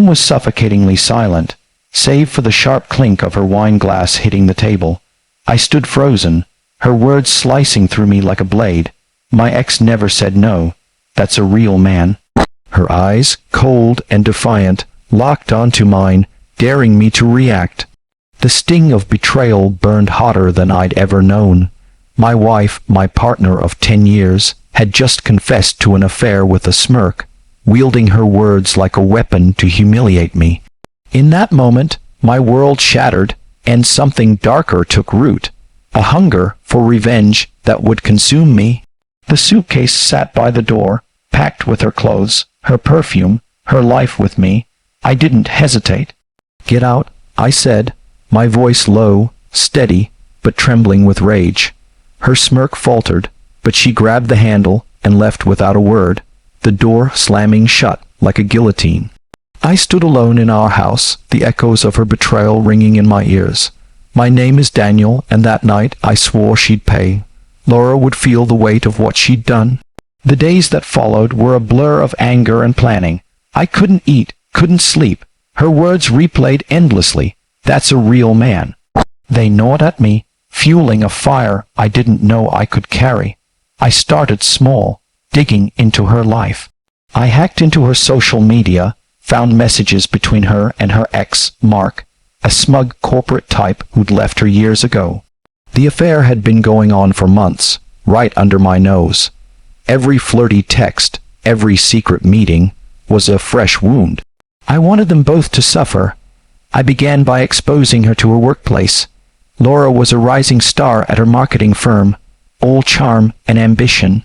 was suffocatingly silent, save for the sharp clink of her wine glass hitting the table. I stood frozen, her words slicing through me like a blade. My ex never said no. That's a real man. Her eyes, cold and defiant, locked onto mine, daring me to react. The sting of betrayal burned hotter than I'd ever known. My wife, my partner of 10 years, had just confessed to an affair with a smirk, wielding her words like a weapon to humiliate me. In that moment, my world shattered, and something darker took root, a hunger for revenge that would consume me. The suitcase sat by the door, packed with her clothes, her perfume, her life with me. I didn't hesitate. "Get out," I said, my voice low, steady, but trembling with rage. Her smirk faltered, but she grabbed the handle and left without a word, the door slamming shut like a guillotine. I stood alone in our house, the echoes of her betrayal ringing in my ears. My name is Daniel, and that night I swore she'd pay. Laura would feel the weight of what she'd done. The days that followed were a blur of anger and planning. I couldn't eat, couldn't sleep. Her words replayed endlessly. That's a real man. They gnawed at me, fueling a fire I didn't know I could carry. I started small, digging into her life. I hacked into her social media, found messages between her and her ex, Mark, a smug corporate type who'd left her years ago. The affair had been going on for months, right under my nose. Every flirty text, every secret meeting, was a fresh wound. I wanted them both to suffer. I began by exposing her to her workplace. Laura was a rising star at her marketing firm, all charm and ambition.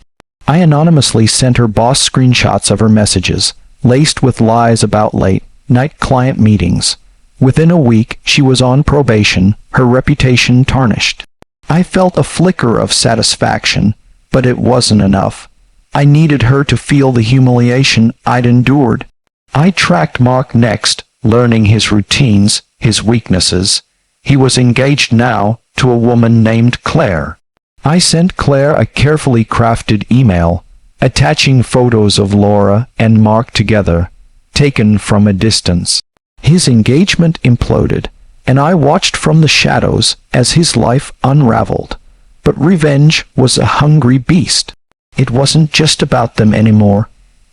I anonymously sent her boss screenshots of her messages, laced with lies about late-night client meetings. Within a week, she was on probation, her reputation tarnished. I felt a flicker of satisfaction, but it wasn't enough. I needed her to feel the humiliation I'd endured. I tracked Mark next, learning his routines, his weaknesses. He was engaged now to a woman named Claire. I sent Claire a carefully crafted email, attaching photos of Laura and Mark together, taken from a distance. His engagement imploded, and I watched from the shadows as his life unraveled. But revenge was a hungry beast. It wasn't just about them anymore.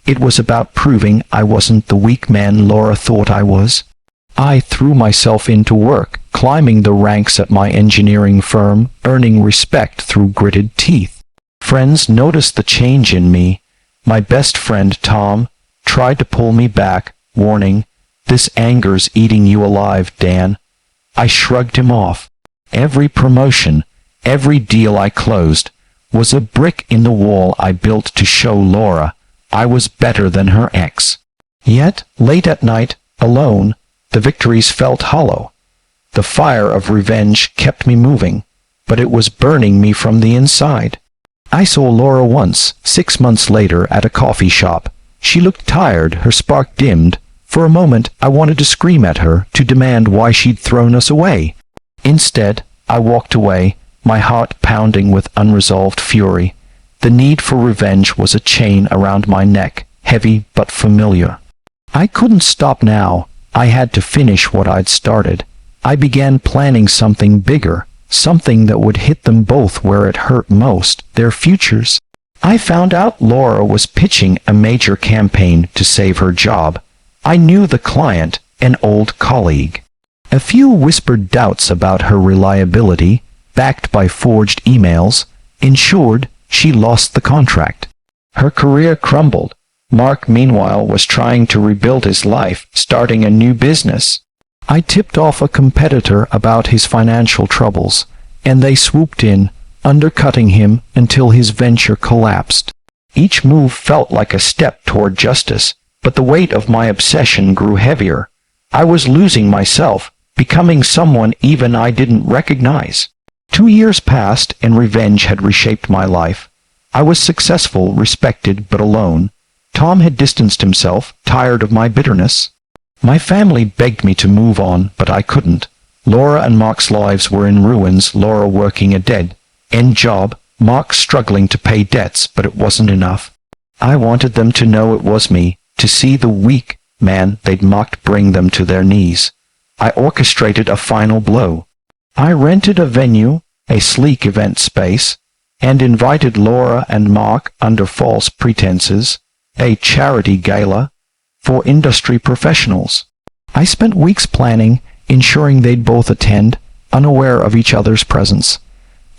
It was about proving I wasn't the weak man Laura thought I was. I threw myself into work, climbing the ranks at my engineering firm, earning respect through gritted teeth. Friends noticed the change in me. My best friend, Tom, tried to pull me back, warning, "This anger's eating you alive, Dan." I shrugged him off. Every promotion, every deal I closed, was a brick in the wall I built to show Laura I was better than her ex. Yet, late at night, alone, the victories felt hollow. The fire of revenge kept me moving, but it was burning me from the inside. I saw Laura once, 6 months later, at a coffee shop. She looked tired, her spark dimmed. For a moment, I wanted to scream at her, to demand why she'd thrown us away. Instead, I walked away, my heart pounding with unresolved fury. The need for revenge was a chain around my neck, heavy but familiar. I couldn't stop now. I had to finish what I'd started. I began planning something bigger, something that would hit them both where it hurt most, their futures. I found out Laura was pitching a major campaign to save her job. I knew the client, an old colleague. A few whispered doubts about her reliability, backed by forged emails, ensured she lost the contract. Her career crumbled. Mark, meanwhile, was trying to rebuild his life, starting a new business. I tipped off a competitor about his financial troubles, and they swooped in, undercutting him until his venture collapsed. Each move felt like a step toward justice, but the weight of my obsession grew heavier. I was losing myself, becoming someone even I didn't recognize. 2 years passed, and revenge had reshaped my life. I was successful, respected, but alone. Tom had distanced himself, tired of my bitterness. My family begged me to move on, but I couldn't. Laura and Mark's lives were in ruins, Laura working a dead-end job, Mark struggling to pay debts, but it wasn't enough. I wanted them to know it was me, to see the weak, man they'd mocked bring them to their knees. I orchestrated a final blow. I rented a venue, a sleek event space, and invited Laura and Mark under false pretenses, a charity gala for industry professionals. I spent weeks planning, ensuring they'd both attend, unaware of each other's presence.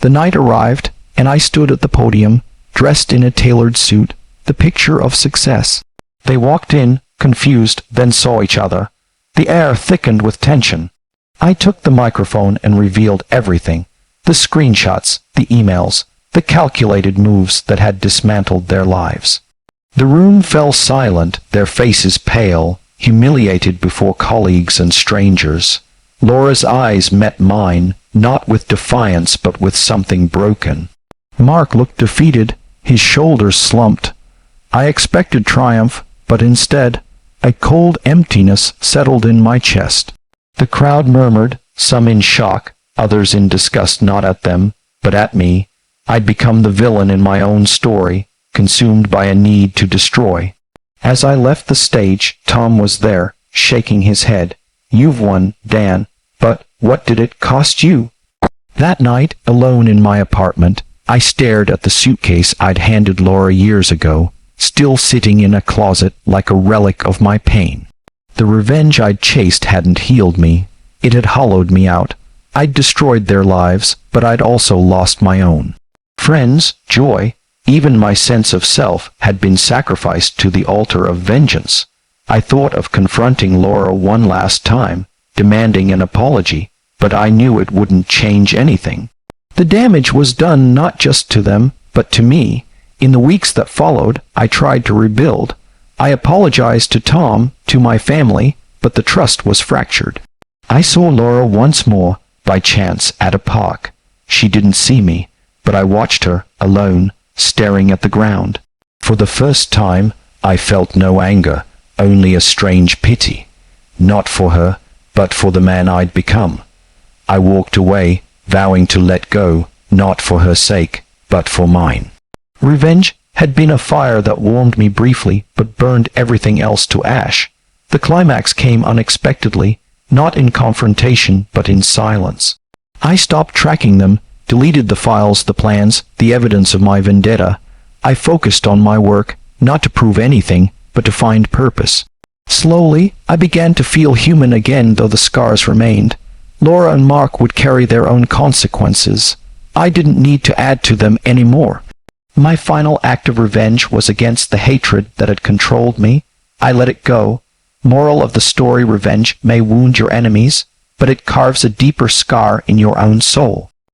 The night arrived, and I stood at the podium, dressed in a tailored suit, the picture of success. They walked in, confused, then saw each other. The air thickened with tension. I took the microphone and revealed everything: the screenshots, the emails, the calculated moves that had dismantled their lives. The room fell silent, their faces pale, humiliated before colleagues and strangers. Laura's eyes met mine, not with defiance but with something broken. Mark looked defeated, his shoulders slumped. I expected triumph, but instead, a cold emptiness settled in my chest. The crowd murmured, some in shock, others in disgust, not at them, but at me. I'd become the villain in my own story, consumed by a need to destroy. As I left the stage, Tom was there, shaking his head. "You've won, Dan, but what did it cost you?" That night, alone in my apartment, I stared at the suitcase I'd handed Laura years ago, still sitting in a closet like a relic of my pain. The revenge I'd chased hadn't healed me. It had hollowed me out. I'd destroyed their lives, but I'd also lost my own. Friends, joy, even my sense of self had been sacrificed to the altar of vengeance. I thought of confronting Laura one last time, demanding an apology, but I knew it wouldn't change anything. The damage was done not just to them, but to me. In the weeks that followed, I tried to rebuild. I apologized to Tom, to my family, but the trust was fractured. I saw Laura once more, by chance, at a park. She didn't see me, but I watched her, alone, staring at the ground. For the first time, I felt no anger, only a strange pity. Not for her, but for the man I'd become. I walked away, vowing to let go, not for her sake, but for mine. Revenge had been a fire that warmed me briefly, but burned everything else to ash. The climax came unexpectedly, not in confrontation, but in silence. I stopped tracking them, deleted the files, the plans, the evidence of my vendetta. I focused on my work, not to prove anything, but to find purpose. Slowly, I began to feel human again, though the scars remained. Laura and Mark would carry their own consequences. I didn't need to add to them anymore. My final act of revenge was against the hatred that had controlled me. I let it go. Moral of the story: revenge may wound your enemies, but it carves a deeper scar in your own soul.